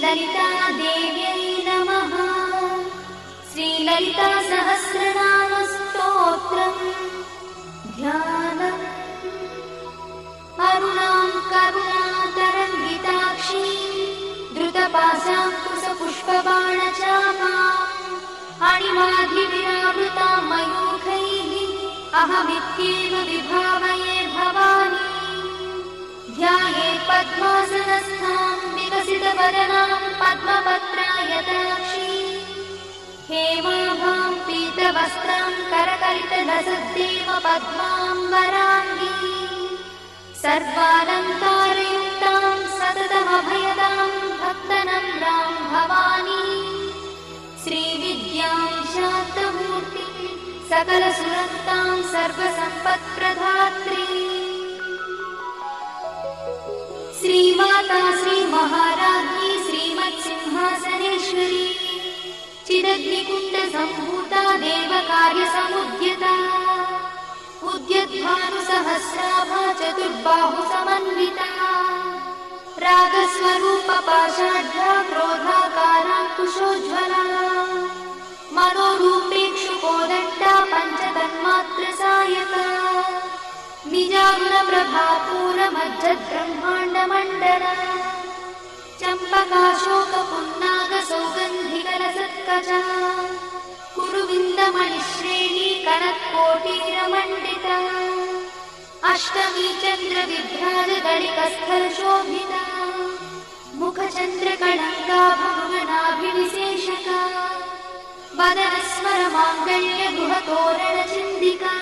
ललितादेव्यै नमः। श्रीललितासहस्रनामस्तोत्रम् ध्यानम्। अरुणां करुणातरङ्गिताक्षीं द्रुतपाशाङ्कुशपुष्पबाणचापाम् अणिमाधिविरावृतां मयूखैः अहमित्येव विभावये भवानी। ध्यायेत् पद्मासनस्थां विकसितवदनां पद्मपत्रायताक्षीं हेमाभां पीतवस्त्रां करकलितलसद्देव पद्माम्बराङ्गी सर्वालङ्कारयुक्तां सततमभयदां भक्तनम्रां भवानी। श्रीविद्यां शान्तमूर्तिं सकलसुरक्तां सर्वसम्पत्प्रदात्री श्रीमाता श्रीमहाराज्ञी श्रीमत्सिंहासनेश्वरी चिदग्निकुण्डसम्भूता देवकार्यसमुद्यता उद्यद्भानुसहस्राभा चतुर्बाहुसमन्विता रागस्वरूपपाषाढ्या क्रोधाकाराङ्कुशोज्ज्वला मनोरूपेक्षुकोदण्डा पञ्चतन्मात्रसायका निजारुणप्रभापूरमज्जद्ब्रह्माण्डमण्डला चम्पकाशोकपुन्नागसौगन्धिकलसत्कजा कुरुविन्दमणिश्रेणी कनत्कोटीरमण्डिता अष्टमी चन्द्रविभ्राजदलिकस्थलशोभिता मुखचन्द्रकणङ्गाभुवनाभिविशेषका वदनस्मरमाङ्गल्यगुहतोरणचिन्दिका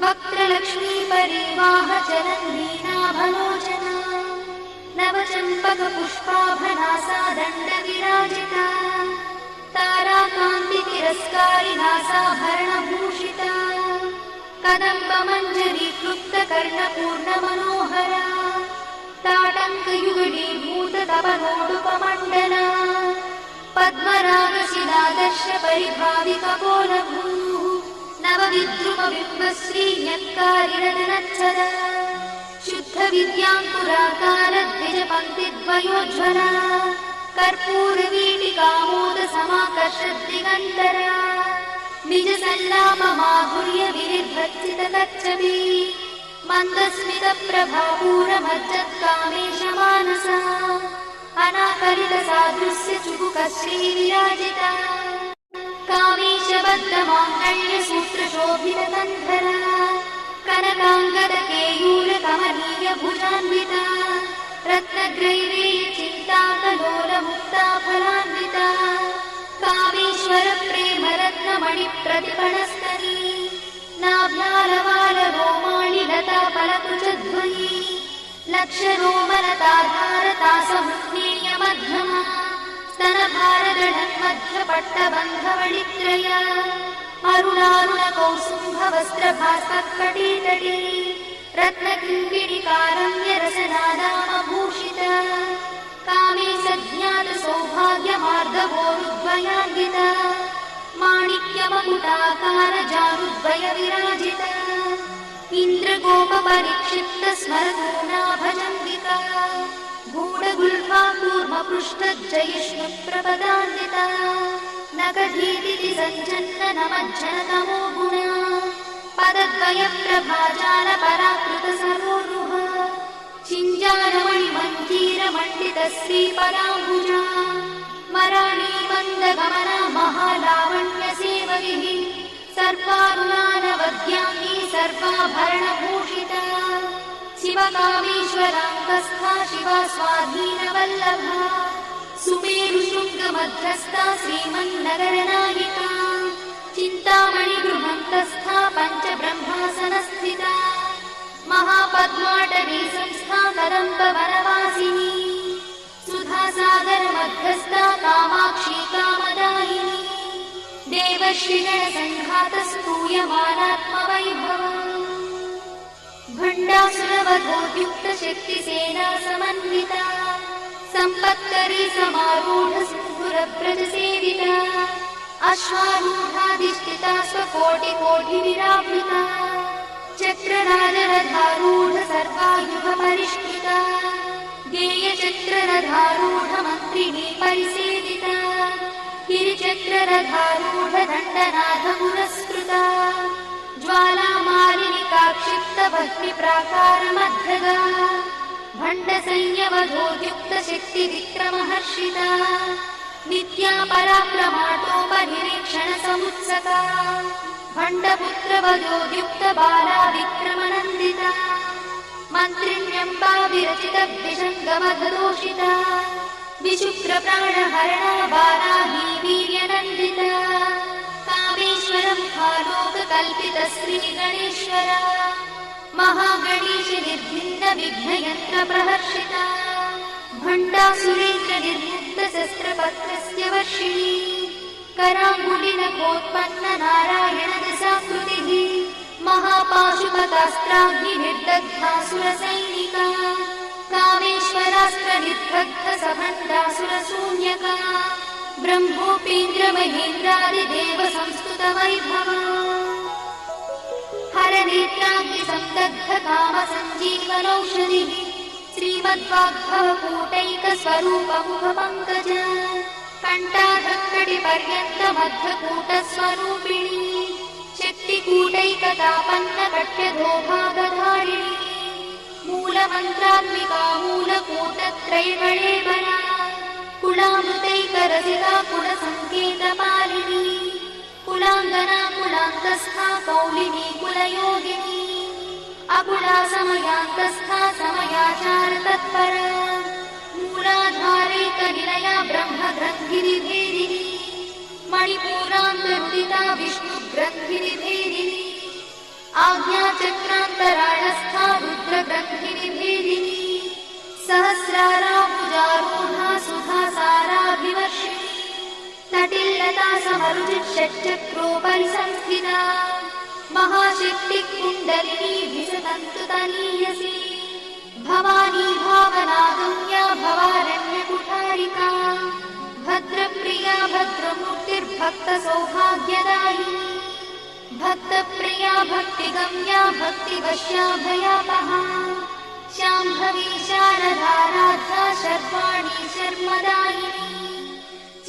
वक्त्रलक्ष्मी परिवाहचरन्वीनाभलोचना नवचम्पकपुष्पाभनासा दण्डविराजिता ताराकान्तितिरस्कारिनासाभरणभूषिता कदम्बमञ्जरीक्लुप्तकर्णपूर्णमनोहरा ताटङ्कयुगलीभूततपनोडुपमण्डला पद्मरागशिलादर्शपरिभाविकपोलभूः नवविद्रुमबिम्बश्रीन्यत्कारिरदनच्छदा शुद्धविद्याङ्कुराकारद्विजपङ्क्तिद्वयोज्ज्वला कर्पूरवीटिकामोदसमाकर्षद्दिगन्तरा निजसल्लापमाधुर्यविनिर्भर्सितकच्छपी मन्दस्मितप्रभापूरमज्जत्कामेशमानसा अनाकलितसादृश्यचुबुकश्रीविराजिता कामेशबद्धमाङ्गल्यसूत्रशोभितकन्धरा कनकाङ्गदकेयूरकमनीयभुजान्विता रत्नग्रैवेयचिन्ताकलोलमुक्ताफलान्विता कामेश्वरप्रेमरत्नमणिप्रतिपणस्तनी नाभ्यालवालरोमाणि लताफलकुचध्वनी लक्षरोमलताधारतासमुत्नीयमध्यमा स्तनभारगढन्मध्यपट्टबन्धवणित्रया अरुणारुणकौसुम्भवस्त्रभास्तत्कटीतटी रत्नकिङ्किणिकारम्यरसनादामभूषिता कामे सज्ञातसौभाग्यमार्गवोरुद्वयान्विता माणिक्यमकुटाकारजानुद्वयविराजिता इन्द्रगोपपरिक्षिप्तस्मरतूनाभजम्बिका गूढगुल्फा कूर्मपृष्ठज्जयिष्णुप्रपदान्विता नखधीतिथि सञ्चन्ननमज्जनतमो गुणा पदद्वयप्रभाजालपराकृतसरोरुहा चिञ्जानमणिमञ्जीरमण्डितश्रीपदाम्बुजा मराळीमन्दगमना महालावण्यसेवगिः सर्वारुणानवद्याङ्गी सर्वाभरणभूषिता शिवकामेश्वराङ्गस्था शिवा स्वाधीनवल्लभा सुमेरुशृङ्गमध्यस्था श्रीमन्नगरनायिका चिन्तामणिगृहन्तस्था पञ्चब्रह्मासनस्थिता महापद्माटवी संस्था कदम्बवनवासिनी सुधासागरमध्यस्था कामाक्षी कामदायिनी देवश्रीगणसङ्घातस्तूयमानात्मवैभवा भण्डासुरवधोद्युक्तशक्तिसेना समन्विता सम्पत्करी समारूढ सिन्धुरव्रजसेविता अश्वारूढाधिष्ठिता स्वकोटिकोटिविरावृता चक्रराजरथारूढ सर्वायुधपरिष्कृता गेयचक्ररथारूढमन्त्रिणी परिसेविता गिरिचक्ररथारूढ दण्डनाथपुरस्कृता ज्वालामालिनिकाक्षिप्तभग्निप्राकारमध्यगा भण्डसंयमधोद्युक्तशक्तिविक्रमहर्षिता नित्या पराक्रमाटोपनिरीक्षणसमुत्सका भण्डपुत्रवधोद्युक्तबाला विक्रमनन्दिता मन्त्रिण्यम्बा विरचितविषङ्गमधदोषिता विशुक्रप्राणहरणा बालाही वीर्यनन्दिता कामेश्वरं खालोककल्पितश्रीगणेश्वरा महागणेश निर्भिन्नविघ्नयन्त्रप्रहर्षिता भण्डासुरेन्द्रनिर्मुक्तशस्त्रपत्रस्य वर्षिणी कराङ्गुलिनखोत्पन्ननारायणदशाकृतिः महापाशुपतास्त्राग्निर्दग्धासुरसैनिका कामेश्वरास्त्रनिर्दग्धसभण्डासुरशून्यका ब्रह्मोपेन्द्रमहेन्द्रादिदेवसंस्तुतवैभवा हरनेत्राग्निसन्दग्धकामसञ्जीवनौषधिः श्रीमद्वाग्भवकूटैकस्वरूपमुखपङ्कज कण्ठाधक्कटिपर्यन्तमध्यकूटस्वरूपिणी शक्तिकूटैकतापन्नकट्यधोभागधारिणी मूलमन्त्रात्मिका मूलकूटत्रयगणेवना कुलामृतैकरसिका कुलसङ्केतपालिनी कुलाङ्गना कुलान्तस्था कौलिनी कुलयोगिनी अकुला समयान्तस्था समयाचारतत्परा मूलाधारैकनिलया ब्रह्मग्रन्थिनिभेदिनी मणिपूरान्तरुदिता विष्णुग्रन्थिनिभेदिनी आज्ञाचक्रान्तराळस्था रुद्रग्रन्थिनिभेदिनी सहस्राराभुजारूढा सुधासाराभिवर्षिणी तटिल्लता समरुचिषट्चक्रोपरि संस्थिता महाशक्तिकुण्डलिनी विसतन्तुतनीयसी भवानी भावनागम्या भवारण्यकुठारिका भद्रप्रिया भद्रमूर्तिर्भक्तसौभाग्यदायिनी भक्तप्रिया भक्तिगम्या भक्तिवश्या भयापहा शाम्भवी शारदाराध्या शर्वाणी शर्मदायिनी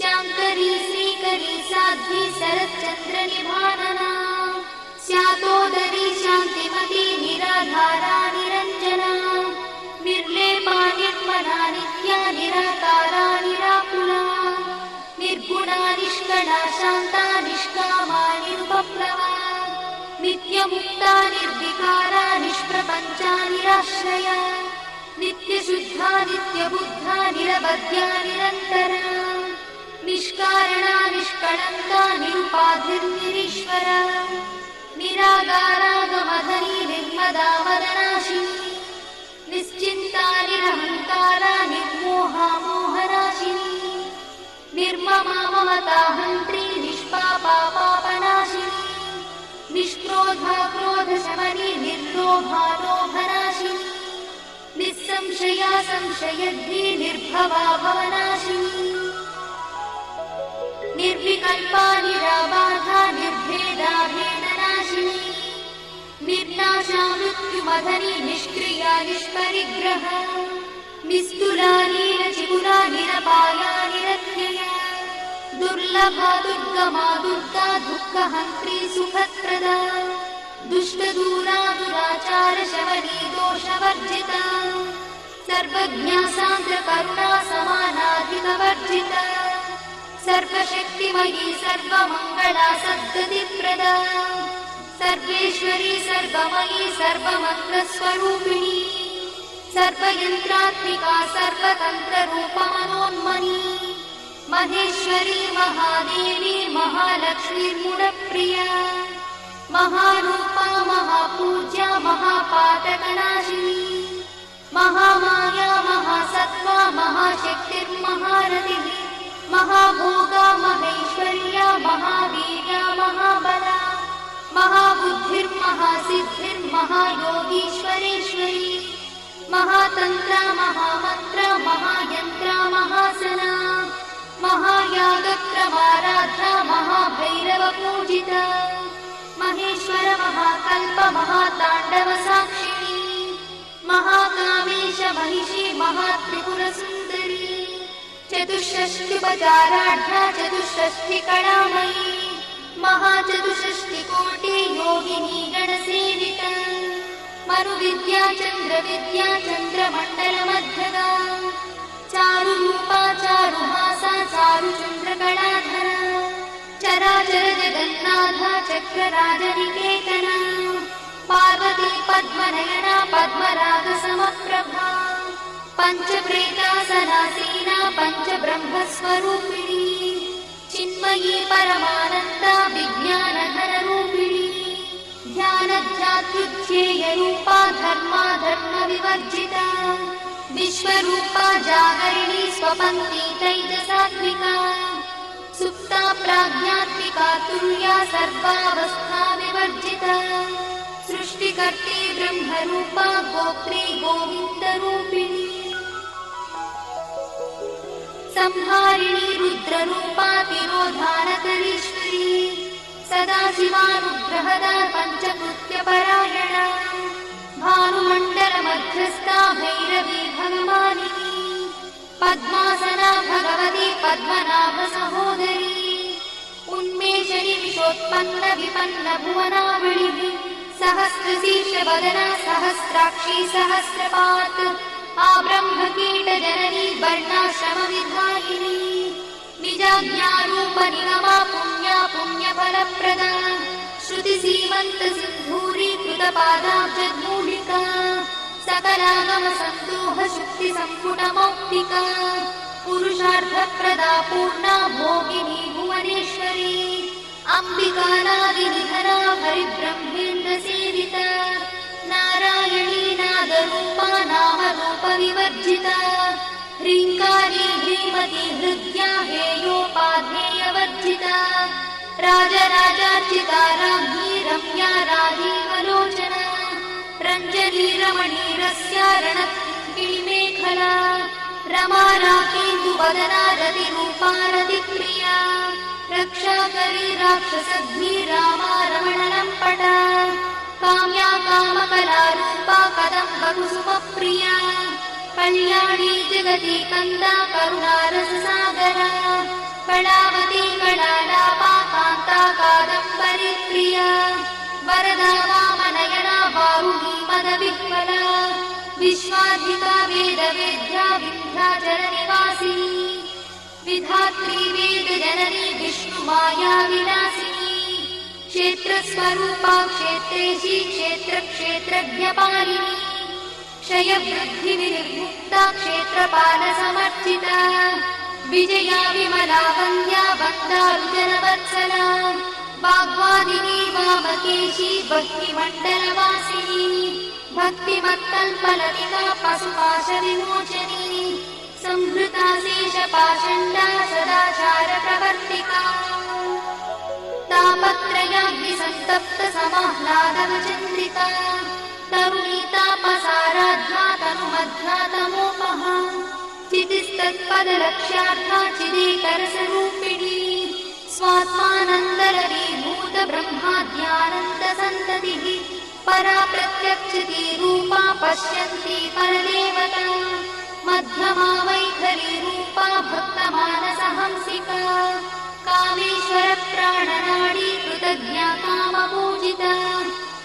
श्याङ्करी श्रीकरी साध्वी शरच्चन्द्रनिभानना स्यातोदरी शान्तिमती निराधारा निरञ्जना निर्लेपा निर्मला नित्या निराकारा निराकुला निर्गुणा निष्कला शान्ता निष्कामा निरुपप्लवा नित्यमुक्ता निर्विकारा निष्प्रपञ्चा निराश्रया नित्यशुद्धा नित्यबुद्धा निरवध्या निरन्तरा निष्कारणा निष्कळङ्का निरुपाधिर्निरीश्वरा निरागारागमधनी निर्मदा वदनाशिनी निश्चिन्ता निरहङ्कारा निर्मोहा मोहनाशिनी निर्ममा ममताहन्त्री निष्पापा पापनाशिनी निष्क्रोधा क्रोधशमनी निर्लोभा लोभनाशिनी निस्संशया संशयद्धी निर्भवा भवनाशिनी निर्विकल्पा निराबाधा निर्भेदा भेदनाशिनी निर्नाशा मृत्युमधनी निष्क्रिया निष्परिग्रह निस्तुला नीलचिपुरा निरपाया निरत्यया दुर्लभा दुर्गमा दुर्गा दुःखहन्त्री सुखप्रदा दुष्टदूरा दुराचारशमनी दोषवर्जिता सर्वज्ञा सान्द्रकरुणा समानाधिकवर्जिता सर्वशक्तिमयी सर्वमङ्गला सद्गतिप्रदा सर्वेश्वरी सर्वमयी सर्वमन्त्रस्वरूपिणी सर्वयन्त्रात्मिका सर्वतन्त्ररूपमनोन्मनी महेश्वरी महादेवी महालक्ष्मीर्मुडप्रिया महारूपा महापूज्या महापातकनाशिनी महामाया महासत्त्वा महाशक्तिर्महारतिः महाभोगा महेश्वर्या महावीर्या महाबला महाबुद्धिर्महासिद्धिर्महायोगीश्वरेश्वरी महातन्त्रा महामन्त्रा महायन्त्रा महासना महायागक्रमाराध्या महाभैरवपूजिता महेश्वर महाकल्प महाताण्डव साक्षिणी महाकामेश महिषी महात्रिपुरसुन्दरी चतुष्षष्टिपचाराढ्या चतुष्षष्टिकलामयी महाचतुष्षष्टिकोटि योगिनी गणसेविता मरुविद्या चन्द्रविद्या चन्द्रमण्डलमध्यगा चारुरूपा चारुहासा चारुचन्द्रकलाधरा चराचर जगन्नाथा चक्रराजनिकेतना पार्वती पद्मनयना पद्मरागसमप्रभा पञ्चप्रेतासनासीना पञ्चब्रह्मस्वरूपिणी चिन्मयी परमानन्दा विज्ञानधनरूपिणी ध्यानध्यात्रुध्येयरूपा धर्मा धर्मविवर्जिता विश्वरूपा जागरिणी स्वपन्ती तैजसात्मिका सुप्ता प्राज्ञात्मिका तुल्या सर्वावस्था विवर्जिता सृष्टिकर्त्री ब्रह्मरूपा गोत्री गोविन्दरूपिणी संहारिणी रुद्ररूपा तिरोधानकरीश्वरी सदाशिवानुग्रहदा पञ्चकृत्यपरायणा भानुमण्डलमध्यस्था भैरवी भगवानिनी पद्मासना भगवती पद्मनाभसहोदरी उन्मेषणि विशोत्पन्न विपन्न भुवनावळिः सहस्रशीर्षवदना सहस्राक्षी सहस्रपात् आब्रह्मकीटजननी वर्णाश्रमविधायिनी निजाज्ञारूपनिगमा पुण्या पुण्यफलप्रदा श्रुतिसीमन्तसिन्धूरीकृतपादाब्जद्मूलिका सकलागमसन्दोहशुक्तिसम्पुटमौक्तिका पुरुषार्थप्रदा पूर्णा भोगिनी भुवनेश्वरी अम्बिकानादिनिधना हरिब्रह्मेन्द्रसेविता नारायणी नादरूपा नामरूपविवर्जिता ह्रीङ्कारी ह्रीमती हृद्या हेयोपाध्येयवर्जिता राजराजार्चिता राज्ञी रम्या राजीवलोचना रञ्जनी रमणीरस्या रणकिणिमेखला रमा राकेन्दुवदना रतिरूपा रतिप्रिया रक्षाकरी राक्षसध्वी रामा रमणलम्पटा काम्या कामकलारूपा कदम्बकुसुमप्रिया कल्याणी जगती कन्दा करुणारससागरा कलावती कलालापा कान्ता कादम्बरी प्रिया वरदा वामनयना वारुणी मदविह्वला विश्वाधिका वेदवेद्या विन्ध्याचलनिवासिनी विधात्री वेदजननी विष्णुमाया विलासिनी क्षेत्रस्वरूपा क्षेत्रेशी क्षेत्रक्षेत्रज्ञपालिनी क्षयवृद्धिविनिर्मुक्ता क्षेत्रपालसमर्चिता विजया विमला वन्द्या वन्दारुजनवत्सला वाग्वादिनी वामकेशी भक्तिमण्डलवासिनी भक्तिमत्कल्पलतिका पशुपाशविमोचनी संहृता शेषपाषण्डा सदाचारप्रवर्तिका तापत्रयाग्निसन्तप्तसमाह्लादवचन्द्रिका तरुणीतापसाराध्या तनुमध्यातमोपहा चितिस्तत्पदलक्ष्यार्था चिदेकरसरूपिणी स्वात्मानन्दलरीभूत ब्रह्माद्यानन्दसन्ततिः परा प्रत्यक्षितीरूपा पश्यन्ती परदेवता मध्यमा वैखरीरूपा भक्तमानसहंसिका कामेश्वरप्राणनाडी कृतज्ञा कामपूजिता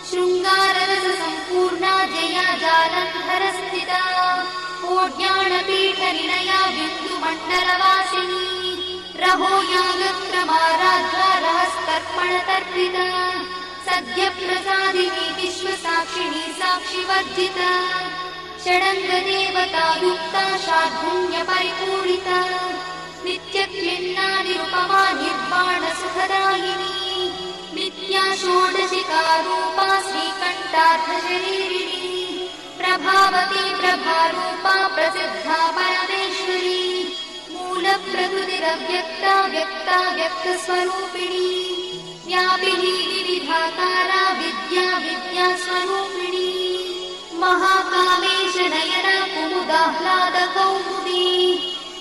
शृङ्गाररससम्पूर्णा जया जालन्धरस्थिता कोड्याणपीठनिलया बिन्दुमण्डलवासिनी रहो यागक्रमाराध्या रहस्तर्पणतर्पिता सद्यप्रसादिनी विश्वसाक्षिणी साक्षिवर्जिता षडङ्गदेवतायुक्ता शार्दूल्यपरिपूरिता नित्यक्लिन्नानिरुपमा निर्वाणसुखदायिनी नित्या षोडशिकारूपा श्रीकण्ठार्थशरीरिणी प्रभावती प्रभारूपा प्रसिद्धा परमेश्वरी मूलप्रकृतिरव्यक्ता व्यक्ता व्यक्तस्वरूपिणी व्यापिनी विविधाकारा विद्या विद्यास्वरूपिणी महाकामेश नयना कुमुदाह्लादकौमुदी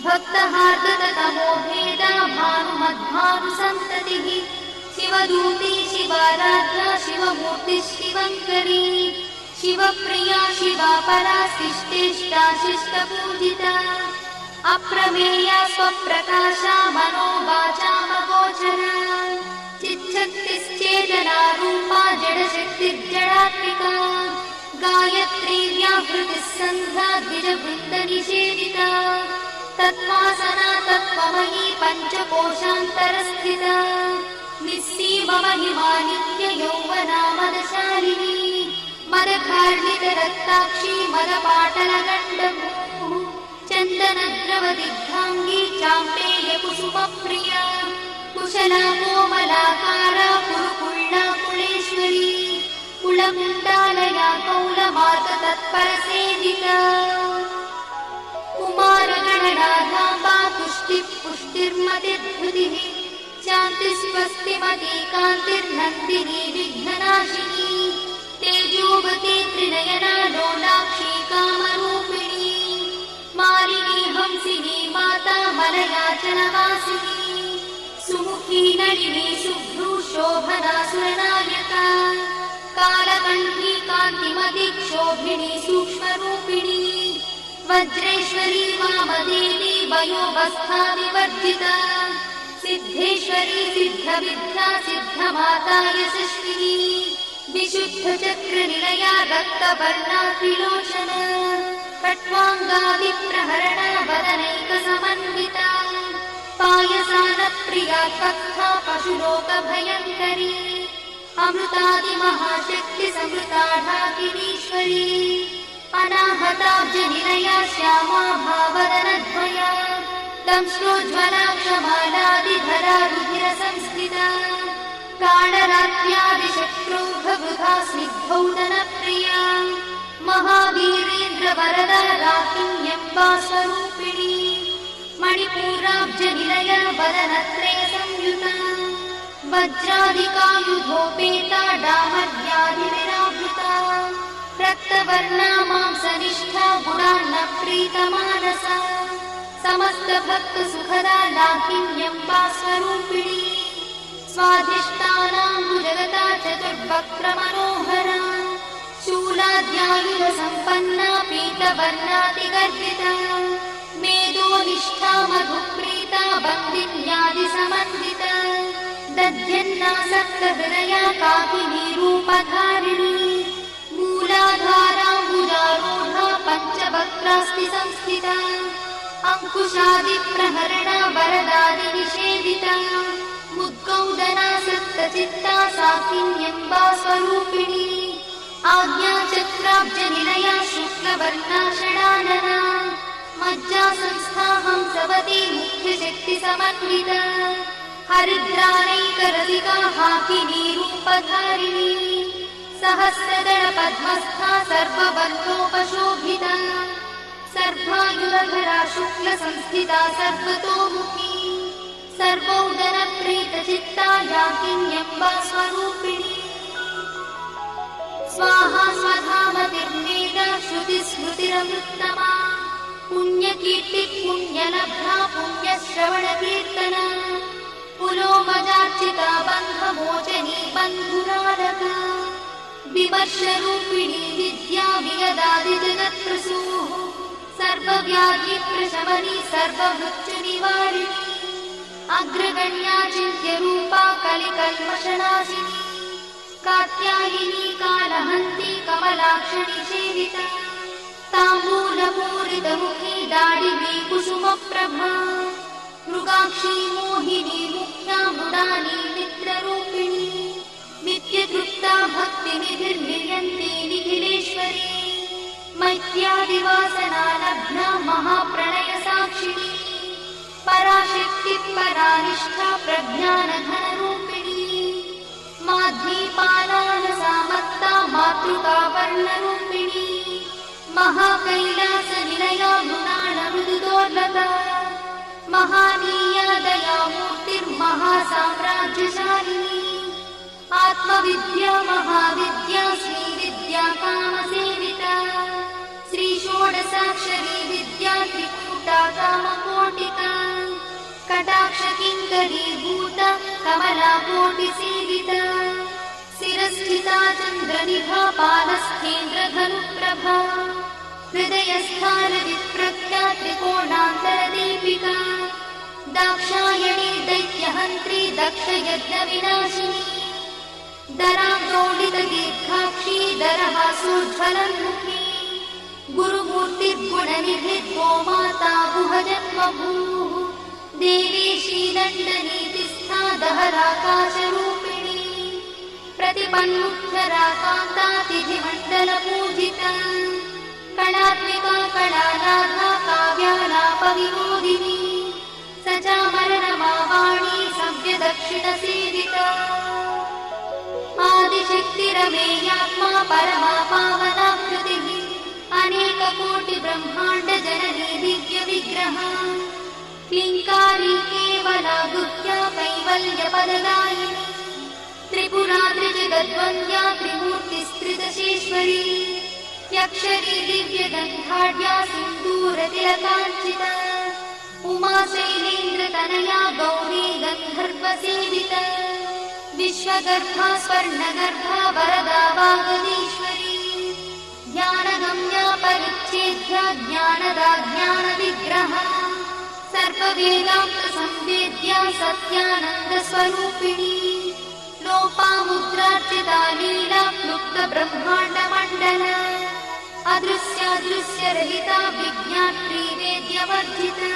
भक्तहार्दतमो भेदा भानुमद्भानुसन्ततिः शिवदूती शिवाराध्या शिवमूर्तिः शिवङ्करी शिवप्रिया शिवा परा शिष्टेष्टा शिष्टपूजिता अप्रमेया स्वप्रकाशा मनोवाचामगोचरा चिच्छक्तिश्चेतना रूपा जडशक्तिर्जडात्मिका गायत्री व्याहृतिः सन्ध्या द्विजवृन्दनिषेविता तत्त्वासना तत्त्वमयी पञ्चकोशान्तरस्थिता निस्सीममहिमा नित्ययौवना मदशालिनी मदघार्णितरक्ताक्षी मदपाटलगण्डभूः चन्दनद्रवदिग्धाङ्गी चाम्पेयकुसुमप्रिया कुशला कोमलाकारा कुरुकुळ्ळा कुलेश्वरी कुलकुण्डालया कौलमार्गतत्परसेविका कुमारगणनाधाम्बा तुष्टिः पुष्टिर्मतिर्धृतिः शान्तिस्वस्तिमती कान्तिर्नन्दिनी विघ्ननाशिनी तेजोवती त्रिनयना लोलाक्षी कामरूपिणी मालिनी हंसिनी माता मलयाचलवासिनी सुमुखी नलिनी शुभ्रू शोभना सुरनायका कालकण्ठी कान्तिमती क्षोभिणी सूक्ष्मरूपिणी वज्रेश्वरी वामदेवी वयोवस्था विवर्जिता सिद्धेश्वरी सिद्धविद्या सिद्धमाता यशस्विनी विशुद्धचक्रनिलया रक्तवर्णा त्रिलोचना खट्वाङ्गा विप्रहरणा वदनैकसमन्विता पायसानप्रिया कथा पशुलोकभयङ्करी अमृतादिमहाशक्तिसमृता ढाकिनीश्वरी अनाहताब्जनिलया श्यामा भावदनद्वया दंश्रोज्ज्वला क्षमालादिधरा रुधिरसंस्थिता कालरात्र्यादिशक्रोघवृथा स्निग्धौदनप्रिया महावीरेन्द्रवरदा राकिन्यम्बा स्वरूपिणी मणिपूराब्जनिलया वदनत्रयसंयुता वज्रादिकायुधोपेता डामर्यादिविरावृता रक्तवर्णा मांसनिष्ठा गुणान्नप्रीतमानसा समस्तभक्तसुखदा लाकिन्यम्बा स्वरूपिणी स्वाधिष्ठानाम्बुजगता चतुर्वक्त्रमनोहरा शूलाद्यायुधसम्पन्ना पीतवर्णातिगर्भिता मेदोनिष्ठा मधुप्रीता बन्दिन्यादिसमन्विता दध्यन्नासक्तहृदया काकिनी रूपधारिणी मूलाधाराम्बुजारूढा पञ्चवक्त्रास्ति संस्थिता अङ्कुशादिप्रहरणा वरदादिनिषेविता मुद्गौदना सप्तचित्ता साकिन्यम्बा स्वरूपिणी आज्ञाचक्राब्जनिलया शुक्लवर्णा षडानना मज्जा संस्था हंसवती मुख्यशक्तिसमन्विता हरिद्रानैकरसिका हाकिनी रूपधारिणी सहस्रदलपद्मस्था सर्ववर्णोपशोभिता सर्वायुधरा शुक्लसंस्थिता सर्वतोमुखी सर्वौदनप्रीतचित्ता याकिन्यम्बा स्वरूपिणी स्वाहा स्वधामतिर्मेधा श्रुतिस्मृतिरमृत्तमा पुण्यकीर्तिः पुण्यलब्धा पुण्यश्रवणकीर्तना पुलोमजार्चिता बन्धमोचनी बन्धुरालका विमर्शरूपिणी विद्या विगदादिजगत्प्रसूः सर्वव्याधिप्रशमनी सर्वमृत्युनिवारिणी अग्रगण्या चिन्त्यरूपा कलिकल्मषनाशिनी कात्यायिनी कालहन्ती कमलाक्षणी सेविता ताम्बूलपूरितमुखी दाडिनी कुसुमप्रभा मृगाक्षी मोहिनी मुख्या मृडानी मित्ररूपिणी नित्यतृप्ता भक्तिनिधिर्निर्यन्ती निखिलेश्वरी मैत्यादिवासना लब्धा महाप्रणयसाक्षिणी पराशक्तिः परानिष्ठा प्रज्ञानघनरूपिणी माध्वीपालानसामत्ता मातृका वर्णरूपिणी महाकैलासनिलया मृणालमृदुदोर्लता महानीया दयामूर्तिर्महासाम्राज्यशालिनी आत्मविद्या महाविद्या श्रीविद्या कामसेविता श्रीषोडशाक्षरी विद्या त्रिकूटा कामकोटि कटाक्षकिङ्करीभूत कमलाकोटिसेविता शिरस्थिता चन्द्रनिभा पादस्थेन्द्रधनुप्रभा हृदयस्थानविप्रज्ञा त्रिकोणान्तरदीपिका दाक्षायणी दैत्यहन्त्री दक्षयज्ञविनाशिनी दरादोडितदीर्घाक्षी दरहासोज्ज्वलन्मुखी गुरुमूर्तिर्गुणनिधि गोमाता गुहजन्मभूः देवी श्रीदण्डनीतिस्था दहराकाशरूपिणी प्रतिपन्मुख्यराकान्तातिथिमण्डलपूजिता कणात्मिका कणानाथा काव्यालापविनोदिनी सचामरणमावाणी सव्यदक्षिणसेविता आदिशक्तिरमेयात्मा परमा पावनाकृतिः अनेककोटिब्रह्माण्ड जननी दिव्यविग्रहा क्लिङ्कारी केवला गुह्या कैवल्यपददायिनी त्रिपुरा त्रिजगद्वन्द्या त्रिमूर्तिस्त्रिदशेश्वरी यक्षरी दिव्यगन्धाढ्या सिन्दूरतिलकाञ्चिता उमा शैलेन्द्रतनया गौरी गन्धर्वसेविता विश्वगर्भा स्वर्णगर्भा वरदा वागदीश्वरी ज्ञानगम्या परिच्छेद्या ज्ञानदा ज्ञानविग्रहा सर्ववेदान्तसंवेद्या सत्यानन्दस्वरूपिणी लोपामुद्रार्चिता लीला क्लुप्तब्रह्माण्डमण्डला अदृश्यादृश्यरहिता विज्ञात्री वेद्यवर्जिता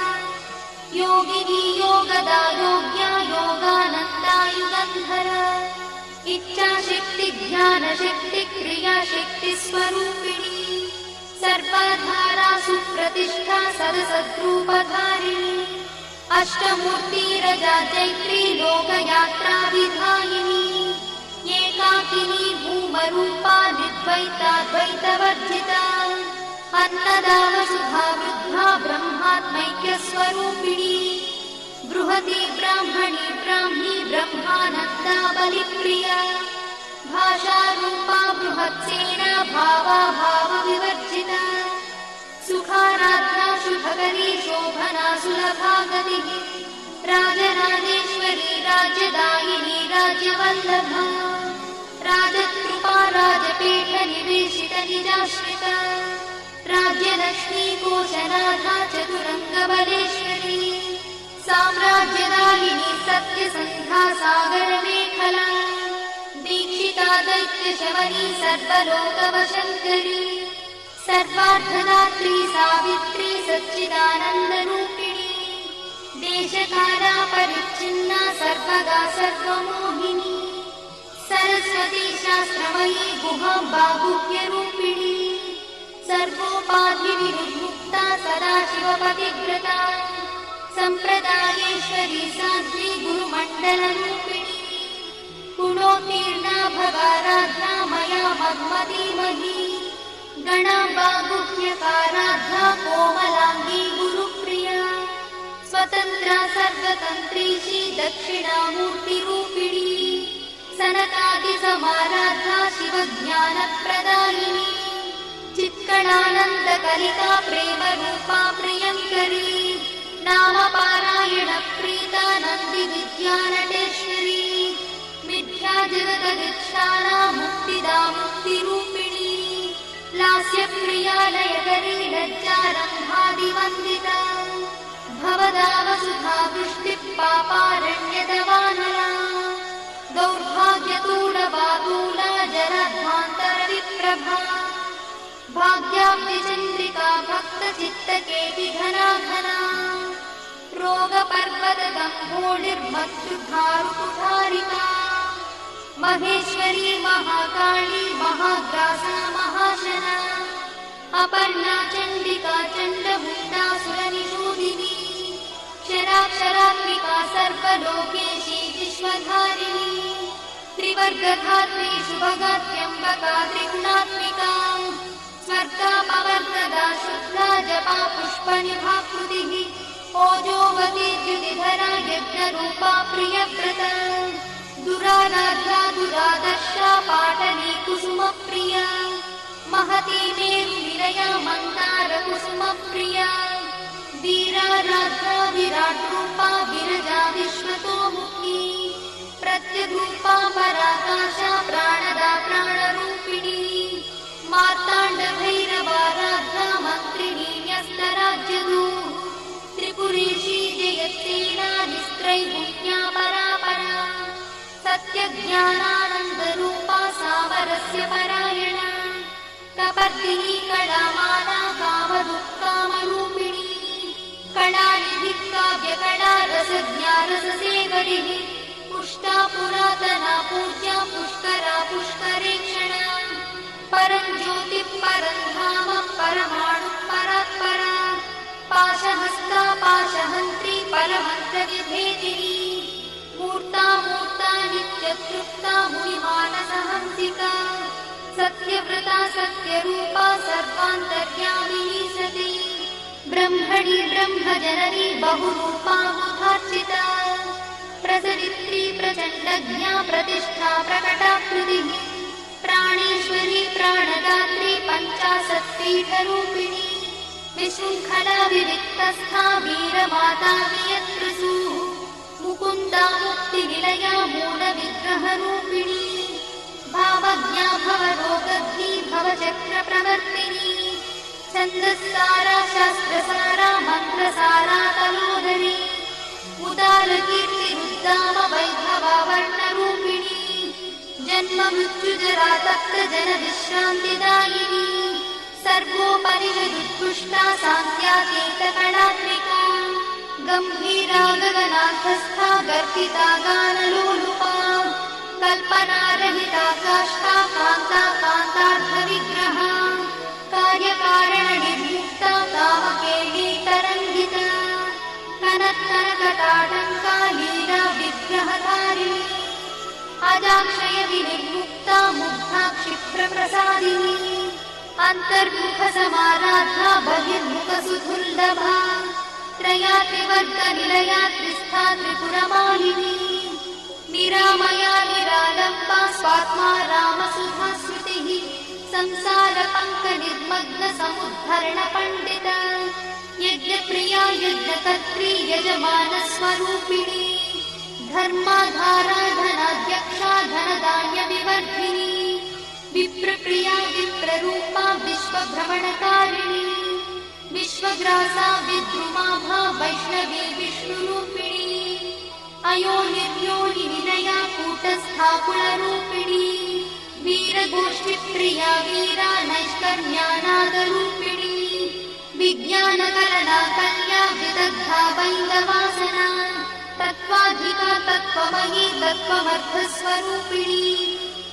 योगिनी योगदा योग्या योगानन्दा युगन्धरा इच्छाशक्ति ज्ञानशक्ति क्रियाशक्ति स्वरूपिणी सर्वधारा सुप्रतिष्ठा सदसद्रूपधारिणी अष्टमूर्तिरजा चैत्री लोकयात्राविधायिनी एकाकिनी भूमरूपा निर्द्वैताद्वैतवर्जिता अन्नदा वसुधा वृद्धा ब्रह्मात्मैक्यस्वरूपिणी बृहती ब्राह्मणी ब्राह्मी ब्रह्मानन्दा बलिप्रिया भाषारूपा बृहत्सेना भावा भावविवर्जिता सुखाराध्या शुभकरी शोभना सुलभा गतिः राजराजेश्वरी राज्यदायिनी राज्यवल्लभा राजकृपा राजपीठ निवेशित निजाश्रिता राज्यलक्ष्मी कोशनाथा चतुरङ्गबलेश्वरी साम्राज्यदायिनी सत्यसन्धा सागरमेखला दीक्षिता दैत्यशमनी सर्वलोकवशङ्करी सर्वार्थदात्री सावित्री सच्चिदानन्दरूपिणी देशकाला परिच्छिन्ना सर्वगा सर्वमोहिनी सरस्वती शास्त्रमयी गुहाम्बा गुह्यरूपिणी सर्वोपाधिविनिर्मुक्ता सदाशिवपतिव्रता सम्प्रदायेश्वरी साध्वी गुरुमण्डलरूपिणी गुणोत्तीर्णा भगाराध्या मया मन्मतीमही गणाम्बा गुह्यकाराध्या कोमलाङ्गी गुरुप्रिया स्वतन्त्रा सर्वतन्त्रीशी दक्षिणामूर्तिरूपिणी सनकादिसमाराध्या शिवज्ञानप्रदायिनी चित्कणानन्दकलिता प्रेमरूपा प्रियङ्करी नामपारायणप्रीता नन्दिविद्यानटेश्वरी मिथ्याजगदधिष्ठाना मुक्तिदा मुक्तिरूपिणी लास्यप्रिया लयकरी लज्जारम्भादिवन्दिता भवदा वसुधा वृष्टिः पापारण्यदवानला दौर्भाग्यतूलवातूला जरध्वान्तरविप्रभा भाग्याब्धिचन्द्रिका भक्तचित्तकेतिघना घना रोगपर्वतगम्भोडिर्मत्सुधारुकुठारिका महेश्वरी महाकाली महाग्रासा महाशना अपर्णा चण्डिका चण्डमुण्डासुरनिषूदिनी क्षराक्षरात्मिका सर्वलोकेशी विश्वधारिणी त्रिवर्गधात्री शुभगात्यम्बका त्रिगुणात्मिका स्वर्गापवर्तदा शुद्धा जपा पुष्पनिभाकृतिः ओजोवती द्युतिधरा यज्ञरूपा प्रियव्रता दुराराध्या दुरादर्शा पाटली कुसुमप्रिया महती मेरुनिलया मन्दारकुसुमप्रिया वीराराध्या विराट्रूपा विरजा विश्वतोमुखी प्रत्यग्रूपा पराकाशा प्राणदा प्राणरूपिणी मार्ताण्डभैरवाराध्या मन्त्रिणी न्यस्तराज्यगो त्रिपुरेशी जयत्येना निस्त्रैगुण्या परापरा सत्यज्ञानानन्दरूपा सामरस्य परायणा कपर्दिनी कलामाला कामदुःखामरूपिणी कलानिधिः काव्यकला रसज्ञा रससेवरिः पुष्टा पुरातना पूज्या पुष्करा पुष्करेक्षणा परं ज्योतिः परं धाम परमाणुः परात्परा पाशहस्ता पाशहन्त्री परमन्त्रविभेदिनी मूर्ता मूर्ता नित्यतृप्ता मुनिमानसहंसिका सत्यव्रता सत्यरूपा सर्वान्तर्यामिनी सती ब्रह्मणि ब्रह्मजननी बहुरूपा बुधार्चिता प्रसरित्री प्रचण्डज्ञा प्रतिष्ठा प्रकटाकृतिः प्राणेश्वरी प्राणदात्री पञ्चाशत्पीठरूपिणी विशृङ्खला विविक्तस्था वीरमाता वियत्रसु मुकुन्दा मुक्तिनिलया मूलविग्रहरूपिणी भावज्ञा भवरोगग्नी भवचक्रप्रवर्तिनी छन्दस्सारा शास्त्रसारा मन्त्रसारा तलोदरी उदारकीर्तिरुद्दाम वैभवा वर्णरूपिणी जन्म मृत्युजरा तप्तजनविश्रान्तिदायिनी सर्वोपनिषदुत्कृष्टा सान्त्यातीतकलात्मिका गम्भीरा गगनार्थस्था गर्भिता गानलोलुपा कल्पनारहिता काष्ठा कान्ता कान्तार्थविग्रहा कार्यकारणनिर्मुक्ता कामकेली तरङ्गिता कनत्कनकटाटङ्का लीला विग्रहधारिणी अजाक्षय विनिर्मुक्ता मुग्धा क्षिप्रप्रसादिनी अन्तर्मुखसमाराधा बहिर्मुखसुदुर्लभा त्रयात्रिवर्गनिलया त्रिस्था त्रिपुरमालिनी निरामया निरालम्बा स्वात्मा रामसुधा श्रुतिः संसारपङ्कनिर्मग्नसमुद्धरणपण्डिता यज्ञप्रिया यज्ञकर्त्री यजमानस्वरूपिणी धर्माधारा धनाध्यक्षा धनधान्यविवर्धिनी विप्रप्रिया विप्ररूपा विश्वभ्रमणकारिणी विश्वग्रासा विद्रुमाभा वैष्णवी विष्णुरूपिणी अयोनिर्योनिनिलया कूटस्था कुलरूपिणी वीरगोष्ठिप्रिया वीरा नैष्कर्म्यानादरूपिणी विज्ञानकलना कल्या विदग्धा वैन्दवासना तत्त्वाधिका तत्त्वमयी तत्त्वमर्थस्वरूपिणी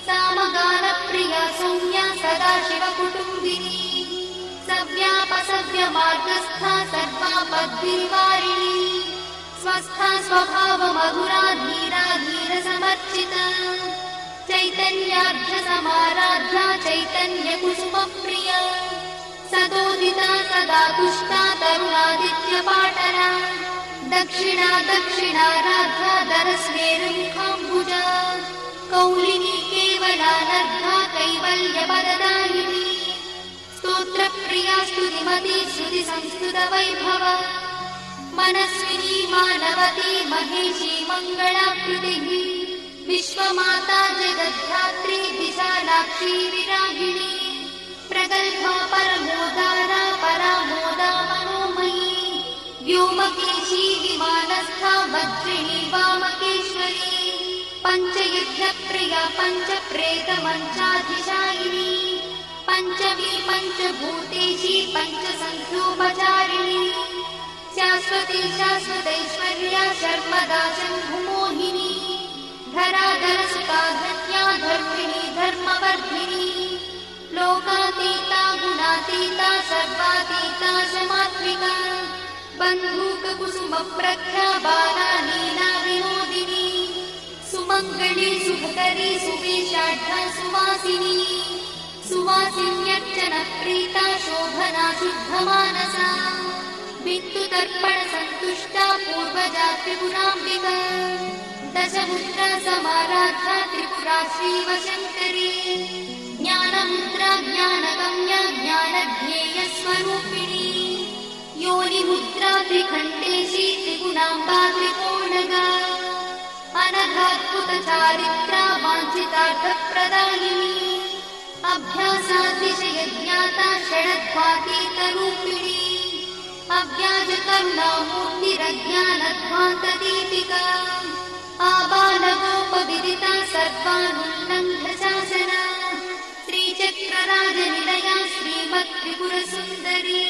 सामगानप्रिया सौम्या सदाशिवकुटुम्बिनी सव्यापसव्यमार्गस्था सर्वापद्भिर्वारिणी स्वस्था स्वभावमधुरा धीरा धीरसमर्चिता चैतन्यार्घ्यसमाराध्या चैतन्यकुसुमप्रिया सदोदिता सदा तुष्टा तरुणादित्यपाटला दक्षिणा दक्षिणाराध्या दरस्मेरुमुखाम्बुजा कौलिनी केवलानर्घा कैवल्यपददायिनी स्तोत्रप्रिया स्तुतिमती श्रुतिसंस्कृतवैभवा मनस्विनी मानवती महेशी मङ्गलाकृतिः विश्वमाता जगद्धात्री विशालाक्षी विरागिणी प्रगल्भा परमोदारा परामोदा मनोमयी व्योमकेशी विमानस्था वज्रिणी वामकेश्वरी पञ्चयुद्धप्रिया पञ्चप्रेतमञ्चाधिशायिनी पञ्चमी पञ्चभूतेशी पञ्चसन्ध्योपचारिणी शाश्वती शाश्वतैश्वर्या शर्मदा शम्भुमोहिनी धराधरसुता धन्या धर्मिणी धर्मवर्धिनी लोकातीता गुणातीता सर्वातीता समात्मिका बन्धूककुसुमप्रख्या बाला लीला विनोदिनी सुमङ्गली सुभकरी सुवेशाढ्या सुवासिनी सुवासिन्यर्चनप्रीता शोभना शुद्धमानसा बिन्दुतर्पणसन्तुष्टा पूर्वजा त्रिपुराम्बिका दशमुद्रा समाराध्या त्रिपुरा श्रीवशङ्करी ज्ञानमुद्रा ज्ञानगम्या ज्ञानज्ञेयस्वरूपिणी योनिमुद्रा त्रिखण्डेशी त्रिगुणाम्बा त्रिकोणगा अनघाद्भुतचारित्रा वाञ्छितार्थप्रदायिनी अभ्यासातिशयज्ञाता षडध्वातीतरूपिणी अव्याजकरुणामूर्तिरज्ञानध्वान्तदीपिका आबालगोपविदिता सर्वानुल्लङ्घ्य शासना श्रीचक्रराजनिलया श्रीमत्त्रिपुरसुन्दरी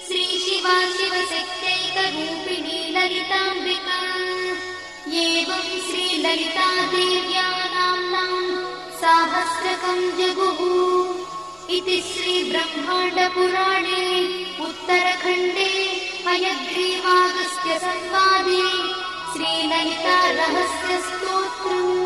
श्रीशिवा शिवशक्त्यैकरूपिणी ललिताम्बिका एवं श्रीललितादेव्या नाम्नां साहस्रकं जगुः इति श्रीब्रह्माण्डपुराणे उत्तरखण्डे हयग्रीवागस्त्य संवादे श्रीललिता रहस्यस्तोत्रम्।